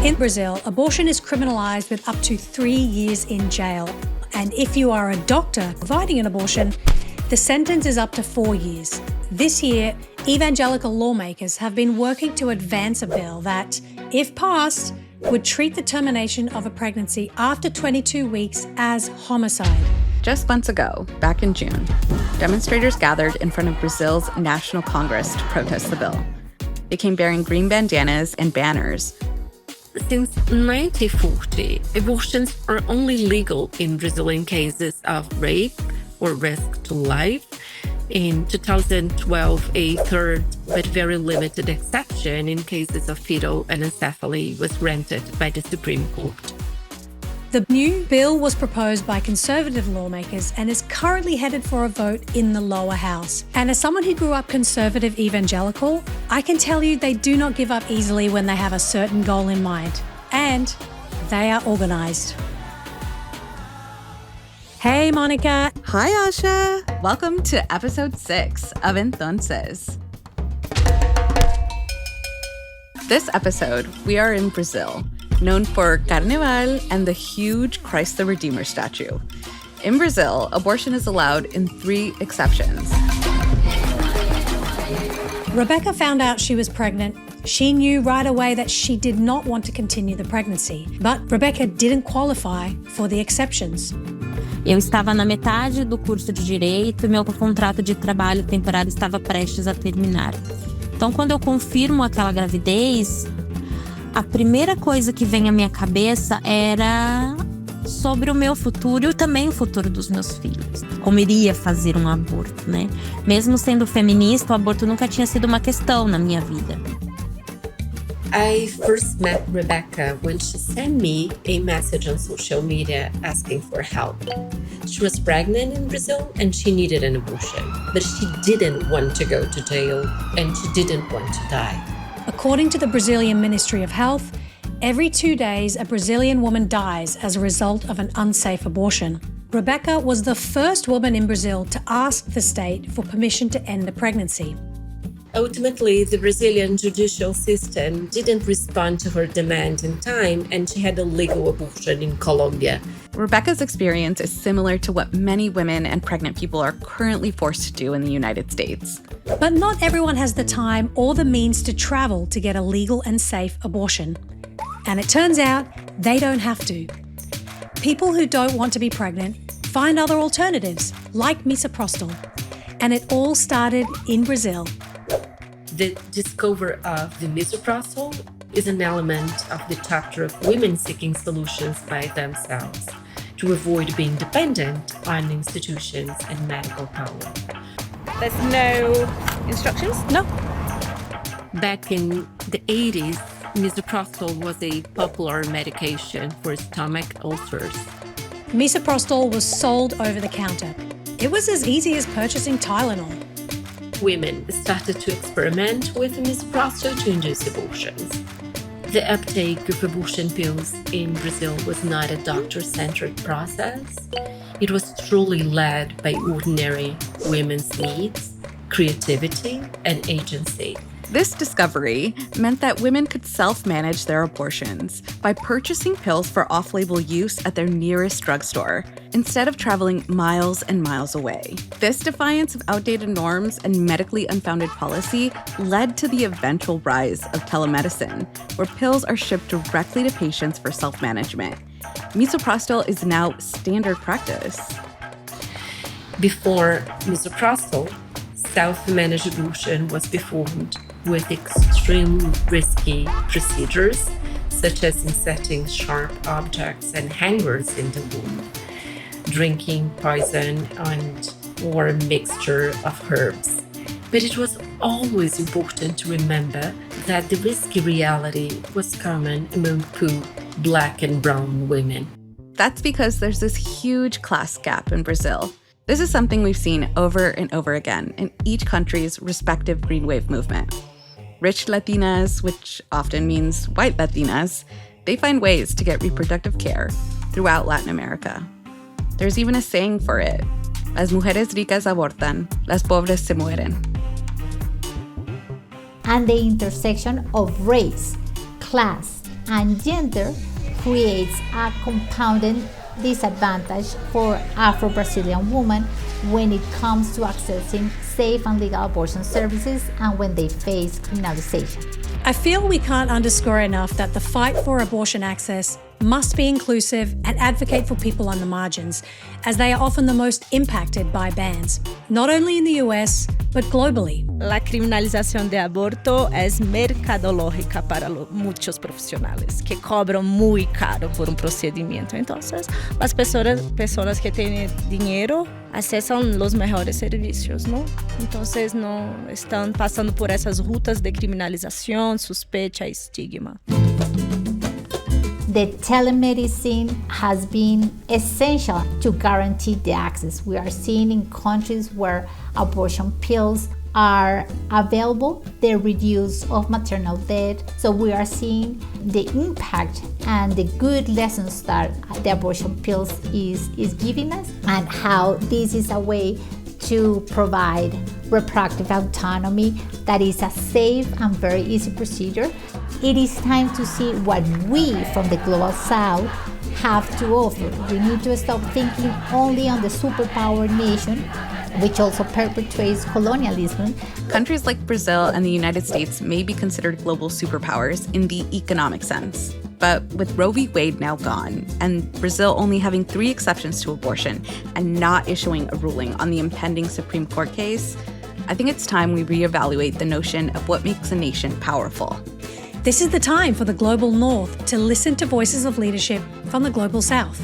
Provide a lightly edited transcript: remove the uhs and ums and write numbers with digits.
In Brazil, abortion is criminalized with up to 3 years in jail. And if you are a doctor providing an abortion, the sentence is up to 4 years. This year, evangelical lawmakers have been working to advance a bill that, if passed, would treat the termination of a pregnancy after 22 weeks as homicide. Just months ago, back in June, demonstrators gathered in front of Brazil's National Congress to protest the bill. They came bearing green bandanas and banners. Since 1940, abortions are only legal in Brazilian cases of rape or risk to life. In 2012, a third but very limited exception in cases of fetal anencephaly was granted by the Supreme Court. The new bill was proposed by conservative lawmakers and is currently headed for a vote in the lower house. And as someone who grew up conservative evangelical, I can tell you they do not give up easily when they have a certain goal in mind. And they are organized. Hey, Monica. Hi, Asha. Welcome to episode 6 of Entonces. This episode, we are in Brazil, known for Carnaval and the huge Christ the Redeemer statue. In Brazil, abortion is allowed in 3 exceptions. Rebecca found out she was pregnant. She knew right away that she did not want to continue the pregnancy, but Rebecca didn't qualify for the exceptions. Eu estava na metade do curso de Direito e meu contrato de trabalho temporário estava prestes a terminar. Então, quando eu confirmo aquela gravidez, a primeira coisa que vem à minha cabeça era sobre o meu futuro e também o futuro dos meus filhos. Como iria fazer um aborto, né? Mesmo sendo feminista, o aborto nunca tinha sido uma questão na minha vida. I first met Rebecca when she sent me a message on social media asking for help. She was pregnant in Brazil and she needed an abortion, but she didn't want to go to jail and she didn't want to die. According to the Brazilian Ministry of Health, every 2 days a Brazilian woman dies as a result of an unsafe abortion. Rebecca was the first woman in Brazil to ask the state for permission to end the pregnancy. Ultimately, the Brazilian judicial system didn't respond to her demand in time, and she had a legal abortion in Colombia. Rebecca's experience is similar to what many women and pregnant people are currently forced to do in the United States. But not everyone has the time or the means to travel to get a legal and safe abortion. And it turns out they don't have to. People who don't want to be pregnant find other alternatives, like misoprostol. And it all started in Brazil. The discovery of the misoprostol is an element of the chapter of women seeking solutions by themselves to avoid being dependent on institutions and medical power. There's no instructions? No. Back in the 80s, misoprostol was a popular medication for stomach ulcers. Misoprostol was sold over the counter. It was as easy as purchasing Tylenol. Women started to experiment with misoprostol to induce abortions. The uptake of abortion pills in Brazil was not a doctor-centered process. It was truly led by ordinary women's needs, creativity, and agency. This discovery meant that women could self-manage their abortions by purchasing pills for off-label use at their nearest drugstore, instead of traveling miles and miles away. This defiance of outdated norms and medically unfounded policy led to the eventual rise of telemedicine, where pills are shipped directly to patients for self-management. Misoprostol is now standard practice. Before misoprostol, self-managed abortion was performed with extremely risky procedures, such as inserting sharp objects and hangers in the womb, drinking poison or a mixture of herbs. But it was always important to remember that the risky reality was common among poor Black and brown women. That's because there's this huge class gap in Brazil. This is something we've seen over and over again in each country's respective Green Wave movement. Rich Latinas, which often means white Latinas, they find ways to get reproductive care throughout Latin America. There's even a saying for it: las mujeres ricas abortan, las pobres se mueren. And the intersection of race, class, and gender creates a compounded disadvantage for Afro-Brazilian women when it comes to accessing safe and legal abortion services and when they face criminalization. I feel we can't underscore enough that the fight for abortion access must be inclusive and advocate for people on the margins, as they are often the most impacted by bans, not only in the US, but globally. La criminalización de aborto es mercadológica para muchos profesionales que cobran muy caro por un procedimiento. Entonces, las personas que tienen dinero accesan los mejores servicios, ¿no? Entonces, no están pasando por esas rutas de criminalización, sospecha y estigma. The telemedicine has been essential to guarantee the access. We are seeing in countries where abortion pills are available, the reduce of maternal death. So we are seeing the impact and the good lessons that the abortion pills is giving us, and how this is a way to provide reproductive autonomy that is a safe and very easy procedure. It is time to see what we from the Global South have to offer. We need to stop thinking only on the superpower nation, which also perpetrates colonialism. Countries like Brazil and the United States may be considered global superpowers in the economic sense. But with Roe v. Wade now gone, and Brazil only having 3 exceptions to abortion and not issuing a ruling on the impending Supreme Court case, I think it's time we reevaluate the notion of what makes a nation powerful. This is the time for the Global North to listen to voices of leadership from the Global South.